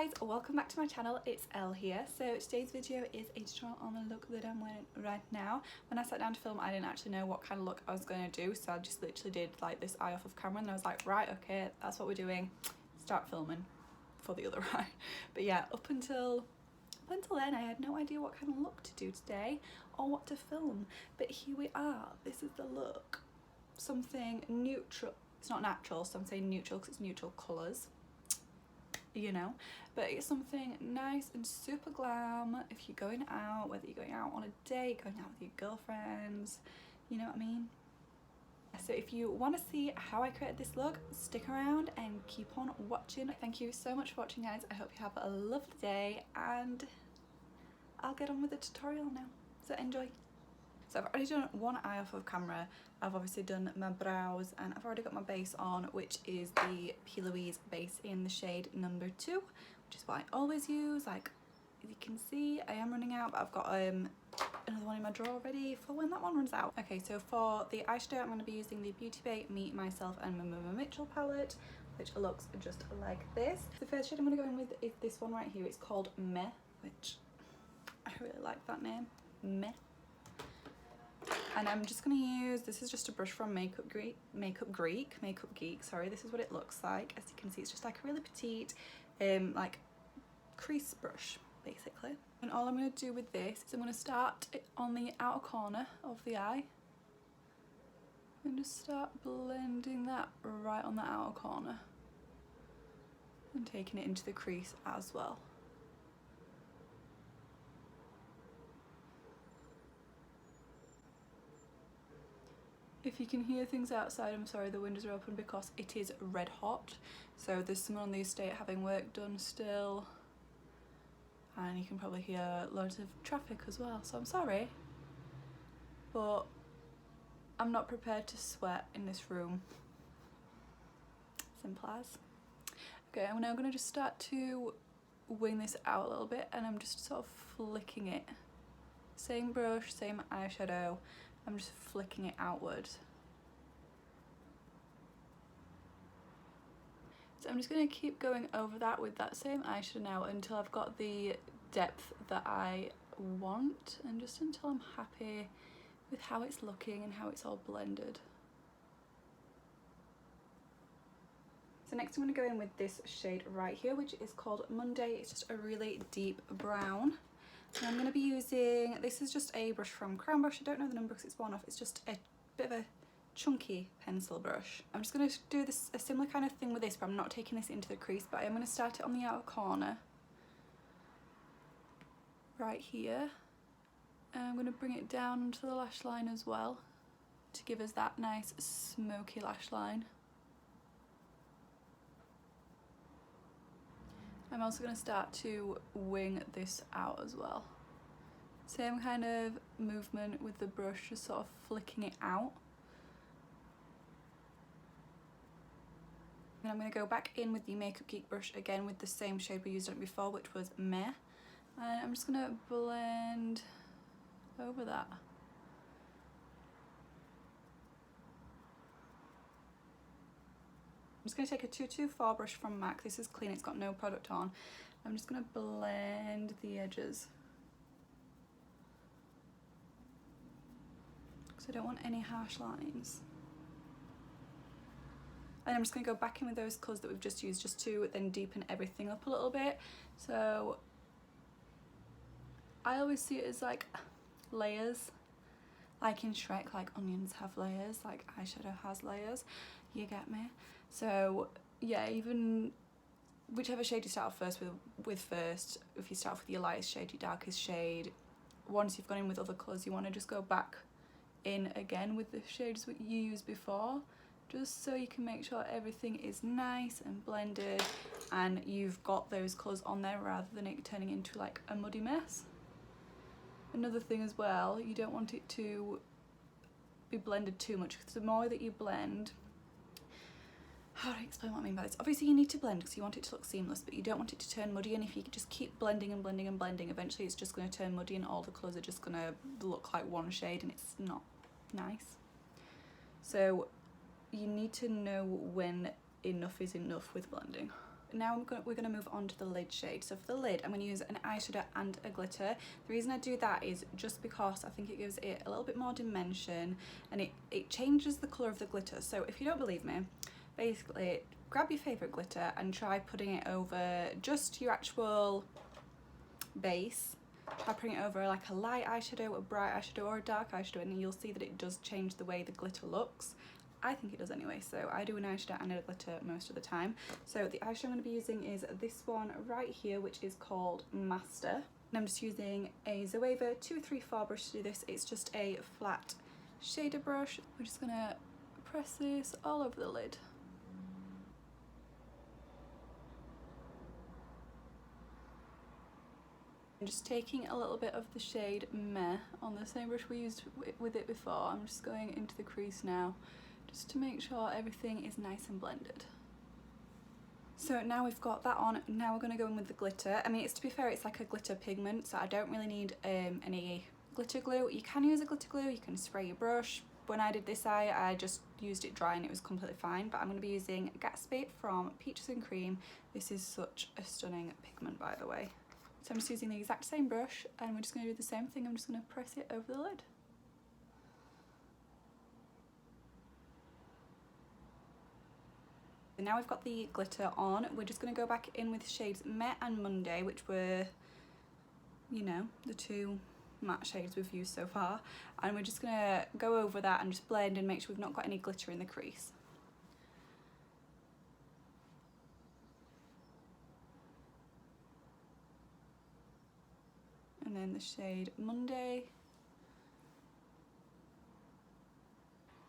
guys, welcome back to my channel. It's Elle here. So today's video is a tutorial on the look that I'm wearing right now. When I sat down to film, I didn't actually know what kind of look I was going to do, so I just literally did like this eye off of camera and I was like, right, okay, that's what we're doing, start filming for the other eye. But yeah, up until then I had no idea what kind of look to do today or what to film, but here we are. This is the look. Something neutral. It's not natural, so I'm saying neutral because it's neutral colours, you know, but it's something nice and super glam if you're going out, whether you're going out on a date, going out with your girlfriends, you know what I mean. So if you want to see how I created this look, stick around and keep on watching. Thank you so much for watching, guys. I hope you have a lovely day and I'll get on with the tutorial now, so enjoy. So I've already done one eye off of camera. I've obviously done my brows and I've already got my base on, which is the Plouise base in the shade number 2, which is what I always use. Like, as you can see, I am running out, but I've got another one in my drawer ready for when that one runs out. Okay, so for the eyeshadow, I'm going to be using the Beauty Bay Me, Myself and Mmmmitchell palette, which looks just like this. The first shade I'm going to go in with is this one right here. It's called Meh, which I really like that name, Meh. And I'm just going to use, this is just a brush from Makeup Geek, sorry. This is what it looks like. As you can see, it's just like a really petite like crease brush basically. And all I'm going to do with this is I'm going to start it on the outer corner of the eye and just start blending that right on the outer corner and taking it into the crease as well. If you can hear things outside, I'm sorry, the windows are open because it is red hot. So there's someone on the estate having work done still. And you can probably hear loads of traffic as well, so I'm sorry. But I'm not prepared to sweat in this room. Simple as. Okay, I'm now going to just start to wing this out a little bit and I'm just sort of flicking it. Same brush, same eyeshadow. I'm just flicking it outwards. So I'm just going to keep going over that with that same eyeshadow now until I've got the depth that I want and just until I'm happy with how it's looking and how it's all blended. So next I'm going to go in with this shade right here, which is called Monday. It's just a really deep brown. And I'm going to be using, this is just a brush from Crown Brush. I don't know the number because it's worn off. It's just a bit of a chunky pencil brush. I'm just going to do this a similar kind of thing with this, but I'm not taking this into the crease, but I'm going to start it on the outer corner right here. And I'm going to bring it down onto the lash line as well to give us that nice smoky lash line. I'm also going to start to wing this out as well. Same kind of movement with the brush, just sort of flicking it out. And I'm going to go back in with the Makeup Geek brush again with the same shade we used on it before, which was Meh. And I'm just going to blend over that. I'm just going to take a 224 brush from MAC. This is clean, it's got no product on. I'm just going to blend the edges because I don't want any harsh lines. And I'm just going to go back in with those colours that we've just used just to then deepen everything up a little bit. So I always see it as like layers, like in Shrek, like onions have layers, like eyeshadow has layers, you get me? So yeah, even whichever shade you start off first with first, if you start off with your lightest shade, your darkest shade, once you've gone in with other colours, you want to just go back in again with the shades that you used before, just so you can make sure everything is nice and blended and you've got those colours on there rather than it turning into like a muddy mess. Another thing as well, you don't want it to be blended too much because the more that you blend, how do I explain what I mean by this? Obviously you need to blend because you want it to look seamless, but you don't want it to turn muddy, and if you just keep blending and blending and blending, eventually it's just going to turn muddy and all the colours are just going to look like one shade and it's not nice. So you need to know when enough is enough with blending. now we're gonna move on to the lid shade. So for the lid, I'm gonna use an eyeshadow and a glitter. The reason I do that is just because I think it gives it a little bit more dimension, and it changes the colour of the glitter. So if you don't believe me, basically grab your favourite glitter and try putting it over just your actual base. Try putting it over like a light eyeshadow, a bright eyeshadow, or a dark eyeshadow, and you'll see that it does change the way the glitter looks. I think it does anyway, so I do an eyeshadow and a glitter most of the time. So the eyeshadow I'm going to be using is this one right here, which is called Master. And I'm just using a Zoeva 234 brush to do this. It's just a flat shader brush. We're just going to press this all over the lid. I'm just taking a little bit of the shade Meh on the same brush we used with it before. I'm just going into the crease now, just to make sure everything is nice and blended. So now we've got that on, now we're going to go in with the glitter. I mean, to be fair, it's like a glitter pigment, so I don't really need any glitter glue. You can use a glitter glue, you can spray your brush. When I did this eye, I just used it dry and it was completely fine, but I'm going to be using Gatsby from Peaches and Cream. This is such a stunning pigment, by the way. So I'm just using the exact same brush, and we're just going to do the same thing. I'm just going to press it over the lid. And now we've got the glitter on, we're just going to go back in with shades Met and Monday, which were, you know, the two matte shades we've used so far. And we're just going to go over that and just blend and make sure we've not got any glitter in the crease. And then the shade Monday.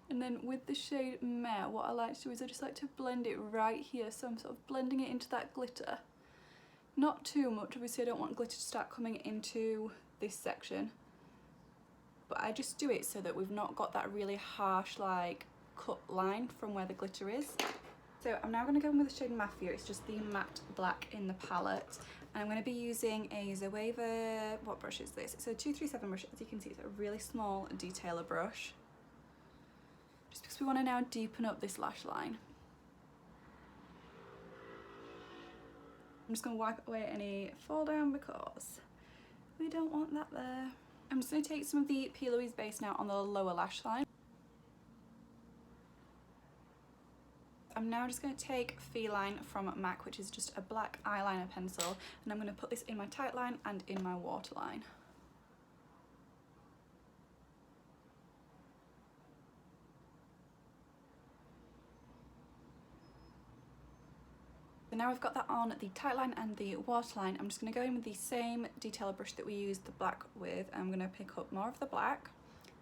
And then with the shade Meh, what I like to do is I just like to blend it right here. So I'm sort of blending it into that glitter. Not too much, obviously I don't want glitter to start coming into this section. But I just do it so that we've not got that really harsh like cut line from where the glitter is. So I'm now going to go in with the shade Mafia. It's just the matte black in the palette. And I'm going to be using a Zoeva, what brush is this? It's a 237 brush. As you can see, it's a really small detailer brush. Just because we want to now deepen up this lash line. I'm just going to wipe away any fall down because we don't want that there. I'm just going to take some of the Plouise base now on the lower lash line. I'm now just going to take Feline from MAC, which is just a black eyeliner pencil, and I'm going to put this in my tight line and in my waterline. So now we've got that on the tight line and the waterline, I'm just going to go in with the same detailer brush that we used the black with. I'm going to pick up more of the black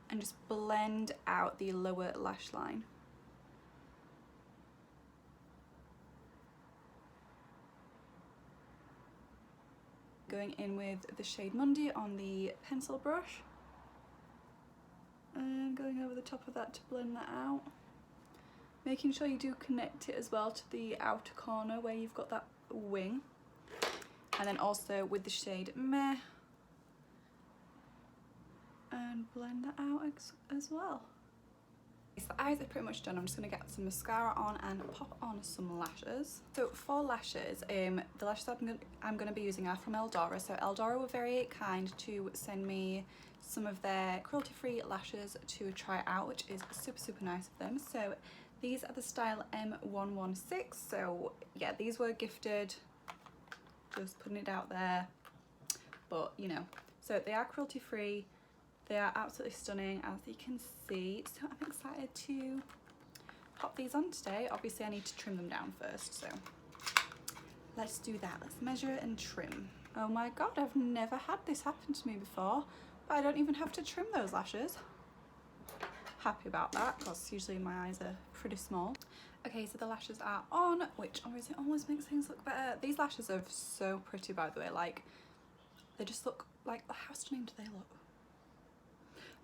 and just blend out the lower lash line. Going in with the shade Monday on the pencil brush and going over the top of that to blend that out. Making sure you do connect it as well to the outer corner where you've got that wing. And then also with the shade Meh, and blend that out as well. So the eyes are pretty much done. I'm just going to get some mascara on and pop on some lashes. So for lashes, the lashes I'm going to be using are from Eldora. So Eldora were very kind to send me some of their cruelty-free lashes to try out, which is super nice of them. So these are the style M116. So yeah, these were gifted, just putting it out there, but you know, so they are cruelty-free. They are absolutely stunning, as you can see. So I'm excited to pop these on today. Obviously I need to trim them down first, so let's do that. Let's measure and trim. Oh my god, I've never had this happen to me before, but I don't even have to trim those lashes. Happy about that, because usually my eyes are pretty small. Okay, so the lashes are on, which obviously always makes things look better. These lashes are so pretty, by the way. Like, they just look like, how stunning do they look?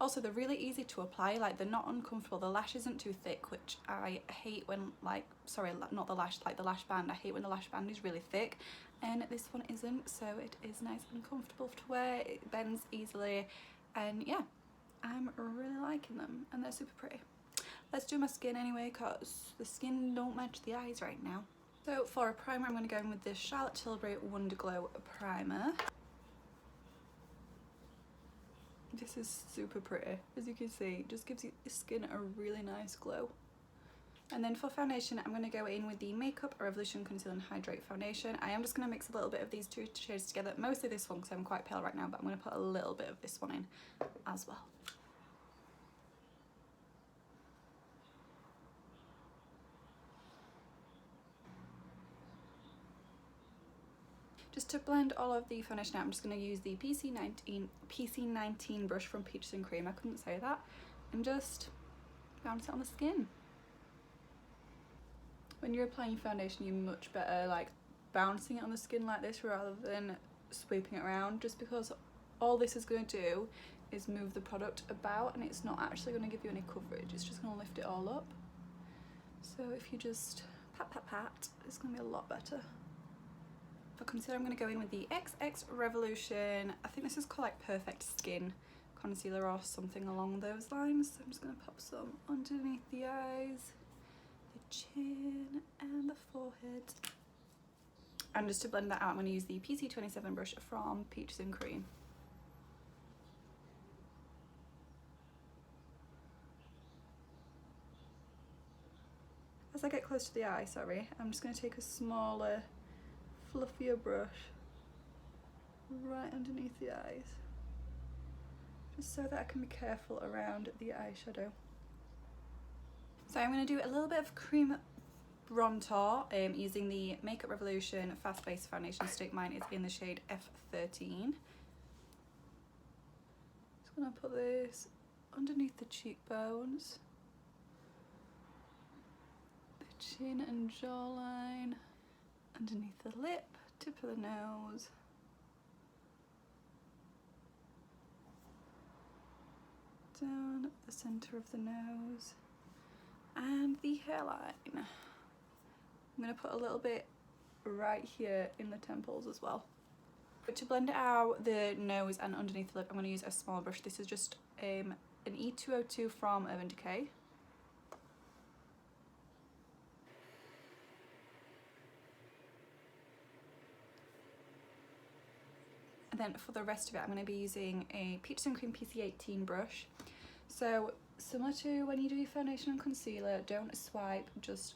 Also, they're really easy to apply, like they're not uncomfortable. The lash isn't too thick, which I hate when, like, sorry, not the lash, like the lash band. I hate when the lash band is really thick, and this one isn't, so it is nice and comfortable to wear. It bends easily, and yeah, I'm really liking them, and they're super pretty. Let's do my skin anyway, because the skin don't match the eyes right now. So for a primer, I'm going to go in with this Charlotte Tilbury Wonder Glow primer. This is super pretty. As you can see, it just gives your skin a really nice glow. And then for foundation, I'm going to go in with the Makeup Revolution Conceal and Hydrate foundation. I am just going to mix a little bit of these two shades together, mostly this one because I'm quite pale right now, but I'm going to put a little bit of this one in as well. Just to blend all of the foundation out, I'm just going to use the PC19 brush from Peaches and Cream, I couldn't say that, and just bounce it on the skin. When you're applying foundation, you're much better like bouncing it on the skin like this rather than sweeping it around, just because all this is going to do is move the product about and it's not actually going to give you any coverage, it's just going to lift it all up. So if you just pat pat pat, it's going to be a lot better. For concealer, I'm going to go in with the XX Revolution, I think this is called like Perfect Skin Concealer or something along those lines. So I'm just going to pop some underneath the eyes, chin and the forehead, and just to blend that out I'm going to use the PC27 brush from Peaches and Cream. As I get close to the eye, sorry, I'm just going to take a smaller, fluffier brush right underneath the eyes, just so that I can be careful around the eyeshadow. So I'm going to do a little bit of cream bronzer using the Makeup Revolution Fast Base Foundation Stick. Mine is in the shade F13. Just going to put this underneath the cheekbones, the chin and jawline, underneath the lip, tip of the nose, down the centre of the nose, and the hairline. I'm going to put a little bit right here in the temples as well. But to blend out the nose and underneath the lip, I'm going to use a small brush. This is just an E202 from Urban Decay. And then for the rest of it, I'm going to be using a Peaches and Cream PC18 brush. So similar to when you do your foundation and concealer, don't swipe, just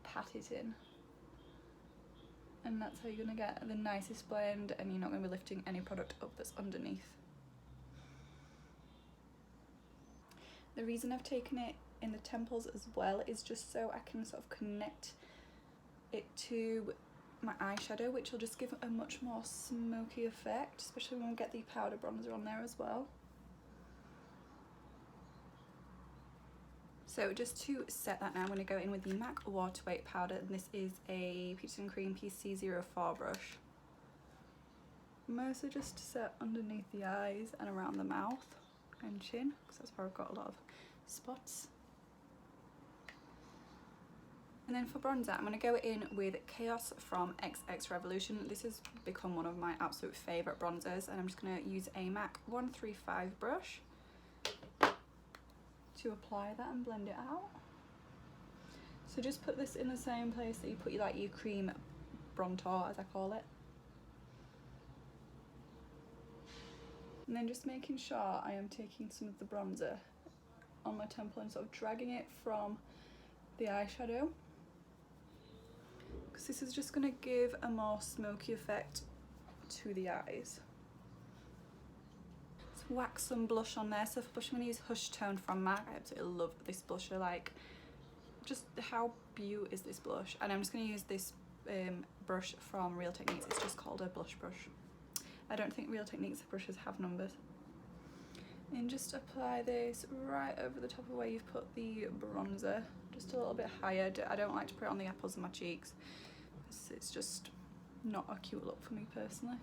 pat it in. And that's how you're going to get the nicest blend, and you're not going to be lifting any product up that's underneath. The reason I've taken it in the temples as well is just so I can sort of connect it to my eyeshadow, which will just give a much more smoky effect, especially when we get the powder bronzer on there as well. So just to set that now, I'm going to go in with the MAC Waterweight powder, and this is a Peaches and Cream PC04 brush. Mostly just to set underneath the eyes and around the mouth and chin, because that's where I've got a lot of spots. And then for bronzer, I'm going to go in with Chaos from XX Revolution. This has become one of my absolute favourite bronzers, and I'm just going to use a MAC 135 brush to apply that and blend it out. So just put this in the same place that you put your cream bronzer, as I call it. And then just making sure I am taking some of the bronzer on my temple and sort of dragging it from the eyeshadow, because this is just going to give a more smoky effect to the eyes. Let's wax some blush on there. So for blush, I'm going to use Hush Tone from MAC. I absolutely love this blusher. Like, just how beautiful is this blush? And I'm just going to use this brush from Real Techniques. It's just called a blush brush. I don't think Real Techniques brushes have numbers. And just apply this right over the top of where you've put the bronzer, just a little bit higher. I don't like to put it on the apples of my cheeks, because it's just not a cute look for me personally.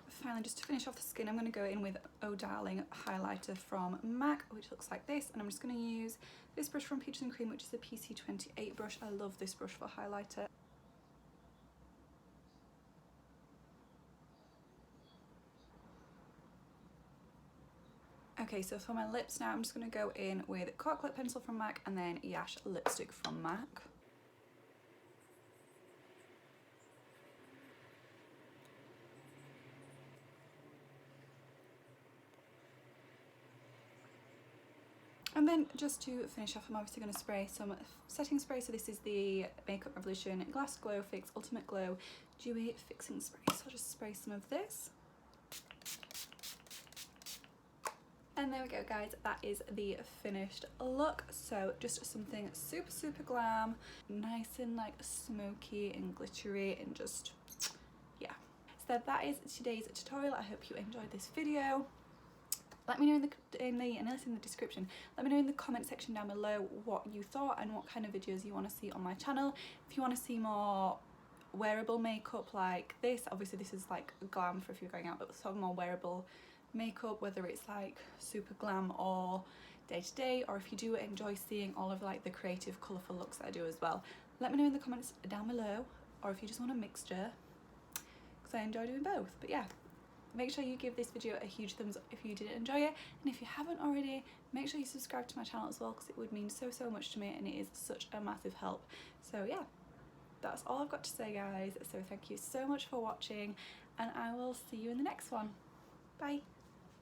Finally, just to finish off the skin, I'm going to go in with Oh Darling highlighter from MAC, which looks like this, and I'm just going to use this brush from Peaches and Cream, which is a PC28 brush. I love this brush for highlighter. Okay, so for my lips now, I'm just going to go in with Cork lip pencil from MAC and then Yash lipstick from MAC. And then just to finish off, I'm obviously going to spray some setting spray. So this is the Makeup Revolution Glass Glow Fix Ultimate Glow Dewy Fixing Spray. So I'll just spray some of this. And there we go, guys, that is the finished look. So just something super, super glam, nice and like smoky and glittery and just, yeah. So that is today's tutorial. I hope you enjoyed this video. Let me know in the description, let me know in the comment section down below what you thought and what kind of videos you want to see on my channel. If you want to see more wearable makeup like this, obviously this is like glam for if you're going out, but some more wearable makeup, whether it's like super glam or day to day, or if you do enjoy seeing all of like the creative colourful looks that I do as well, let me know in the comments down below, or if you just want a mixture, because I enjoy doing both. But yeah, make sure you give this video a huge thumbs up if you did enjoy it, and if you haven't already, make sure you subscribe to my channel as well, because it would mean so much to me and it is such a massive help. So yeah, that's all I've got to say, guys. So thank you so much for watching, and I will see you in the next one. Bye.